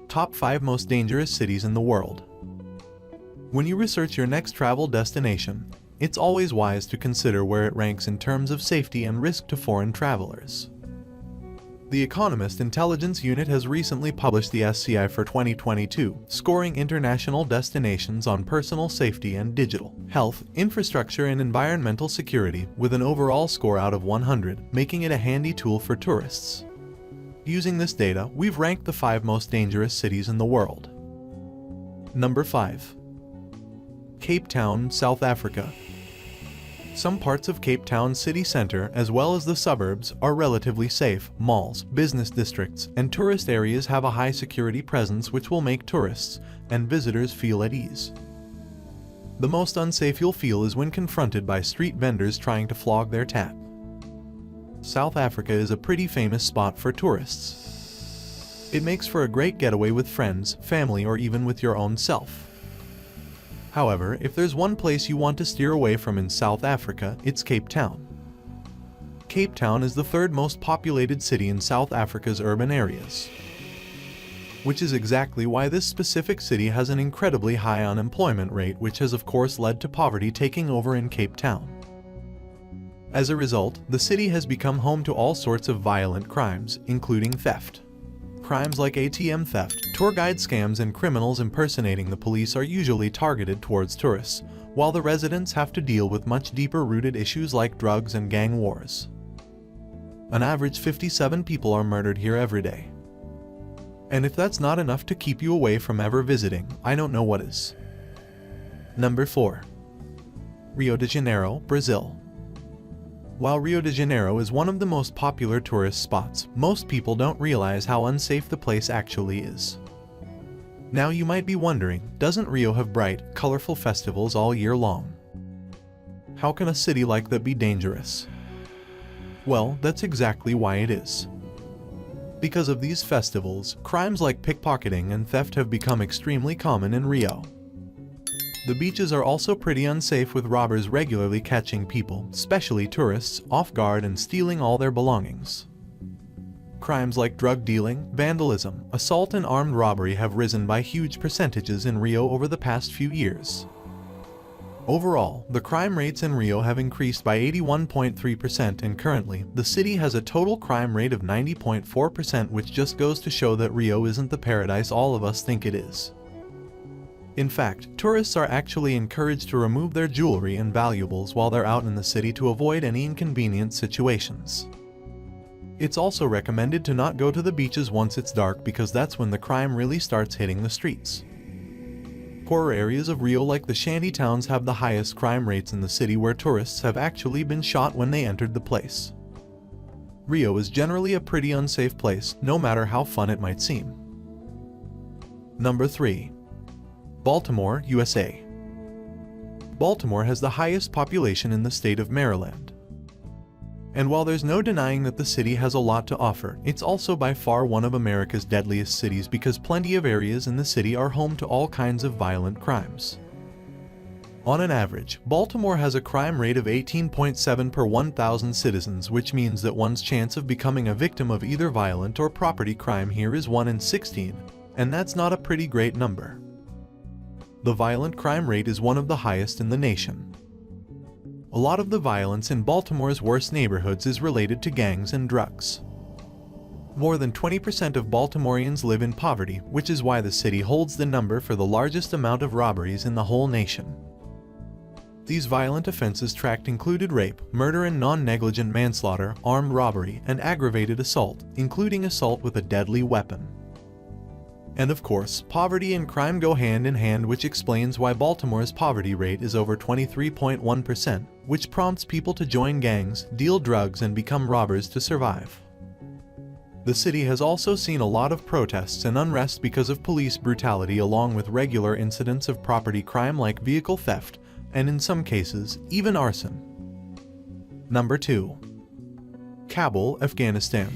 Top 5 Most Dangerous Cities in the World. When you research your next travel destination, it's always wise to consider where it ranks in terms of safety and risk to foreign travelers. The Economist Intelligence Unit has recently published the SCI for 2022, scoring international destinations on personal safety and digital health, infrastructure and environmental security with an overall score out of 100, making it a handy tool for tourists. Using this data, we've ranked the 5 most dangerous cities in the world. Number 5. Cape Town, South Africa. Some parts of Cape Town city center, as well as the suburbs, are relatively safe. Malls, business districts, and tourist areas have a high security presence which will make tourists and visitors feel at ease. The most unsafe you'll feel is when confronted by street vendors trying to flog their tap. South Africa is a pretty famous spot for tourists. It makes for a great getaway with friends, family, or even with your own self. However, if there's one place you want to steer away from in South Africa, it's Cape Town. Cape Town is the 3rd most populated city in South Africa's urban areas, which is exactly why this specific city has an incredibly high unemployment rate, which has of course led to poverty taking over in Cape Town. As a result, the city has become home to all sorts of violent crimes, including theft. Crimes like ATM theft, tour guide scams, and criminals impersonating the police are usually targeted towards tourists, while the residents have to deal with much deeper-rooted issues like drugs and gang wars. An average 57 people are murdered here every day. And if that's not enough to keep you away from ever visiting, I don't know what is. Number 4. Rio de Janeiro, Brazil. While Rio de Janeiro is one of the most popular tourist spots, most people don't realize how unsafe the place actually is. Now you might be wondering, doesn't Rio have bright, colorful festivals all year long? How can a city like that be dangerous? Well, that's exactly why it is. Because of these festivals, crimes like pickpocketing and theft have become extremely common in Rio. The beaches are also pretty unsafe, with robbers regularly catching people, especially tourists, off guard and stealing all their belongings. Crimes like drug dealing, vandalism, assault and armed robbery have risen by huge percentages in Rio over the past few years. Overall, the crime rates in Rio have increased by 81.3%, and currently, the city has a total crime rate of 90.4%, which just goes to show that Rio isn't the paradise all of us think it is. In fact, tourists are actually encouraged to remove their jewelry and valuables while they're out in the city to avoid any inconvenient situations. It's also recommended to not go to the beaches once it's dark, because that's when the crime really starts hitting the streets. Poorer areas of Rio like the shanty towns have the highest crime rates in the city, where tourists have actually been shot when they entered the place. Rio is generally a pretty unsafe place, no matter how fun it might seem. Number 3. Baltimore, USA. Baltimore has the highest population in the state of Maryland. And while there's no denying that the city has a lot to offer, it's also by far one of America's deadliest cities, because plenty of areas in the city are home to all kinds of violent crimes. On an average, Baltimore has a crime rate of 18.7 per 1,000 citizens, which means that one's chance of becoming a victim of either violent or property crime here is 1 in 16, and that's not a pretty great number. The violent crime rate is one of the highest in the nation. A lot of the violence in Baltimore's worst neighborhoods is related to gangs and drugs. More than 20% of Baltimoreans live in poverty, which is why the city holds the number for the largest amount of robberies in the whole nation. These violent offenses tracked included rape, murder and non-negligent manslaughter, armed robbery, and aggravated assault, including assault with a deadly weapon. And of course, poverty and crime go hand in hand, which explains why Baltimore's poverty rate is over 23.1%, which prompts people to join gangs, deal drugs, and become robbers to survive. The city has also seen a lot of protests and unrest because of police brutality, along with regular incidents of property crime like vehicle theft, and in some cases, even arson. Number 2. Kabul, Afghanistan.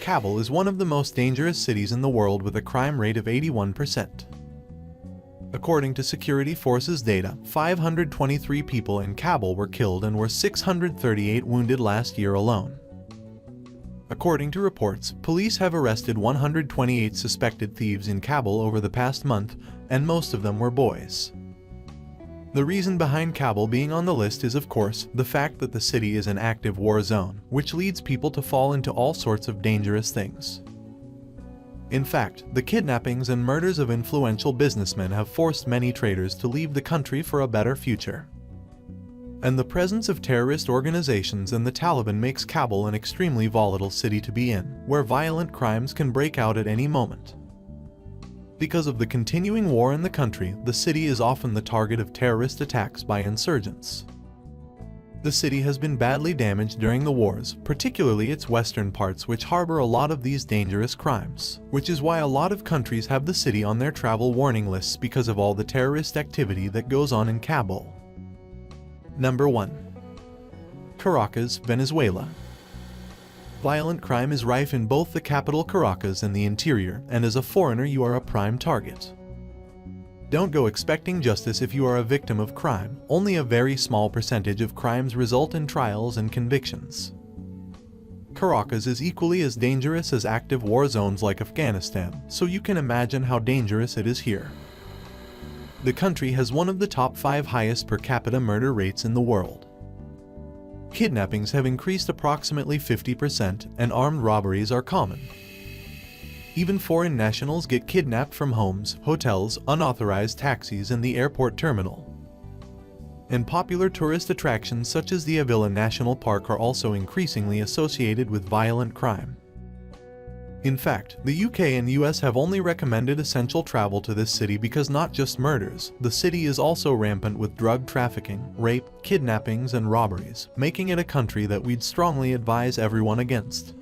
Kabul is one of the most dangerous cities in the world, with a crime rate of 81%. According to security forces data, 523 people in Kabul were killed and were 638 wounded last year alone. According to reports, police have arrested 128 suspected thieves in Kabul over the past month, and most of them were boys. The reason behind Kabul being on the list is, of course, the fact that the city is an active war zone, which leads people to fall into all sorts of dangerous things. In fact, the kidnappings and murders of influential businessmen have forced many traders to leave the country for a better future. And the presence of terrorist organizations and the Taliban makes Kabul an extremely volatile city to be in, where violent crimes can break out at any moment. Because of the continuing war in the country, the city is often the target of terrorist attacks by insurgents. The city has been badly damaged during the wars, particularly its western parts, which harbor a lot of these dangerous crimes, which is why a lot of countries have the city on their travel warning lists because of all the terrorist activity that goes on in Kabul. Number 1. Caracas, Venezuela. Violent crime is rife in both the capital Caracas and the interior, and as a foreigner you are a prime target. Don't go expecting justice if you are a victim of crime. Only a very small percentage of crimes result in trials and convictions. Caracas is equally as dangerous as active war zones like Afghanistan, so you can imagine how dangerous it is here. The country has one of the top 5 highest per capita murder rates in the world. Kidnappings have increased approximately 50%, and armed robberies are common. Even foreign nationals get kidnapped from homes, hotels, unauthorized taxis, and the airport terminal. And popular tourist attractions such as the Avila National Park are also increasingly associated with violent crime. In fact, the UK and US have only recommended essential travel to this city because not just murders, the city is also rampant with drug trafficking, rape, kidnappings, and robberies, making it a country that we'd strongly advise everyone against.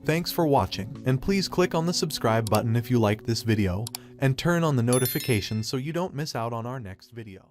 Thanks for watching, and please click on the subscribe button if you liked this video, and turn on the notifications so you don't miss out on our next video.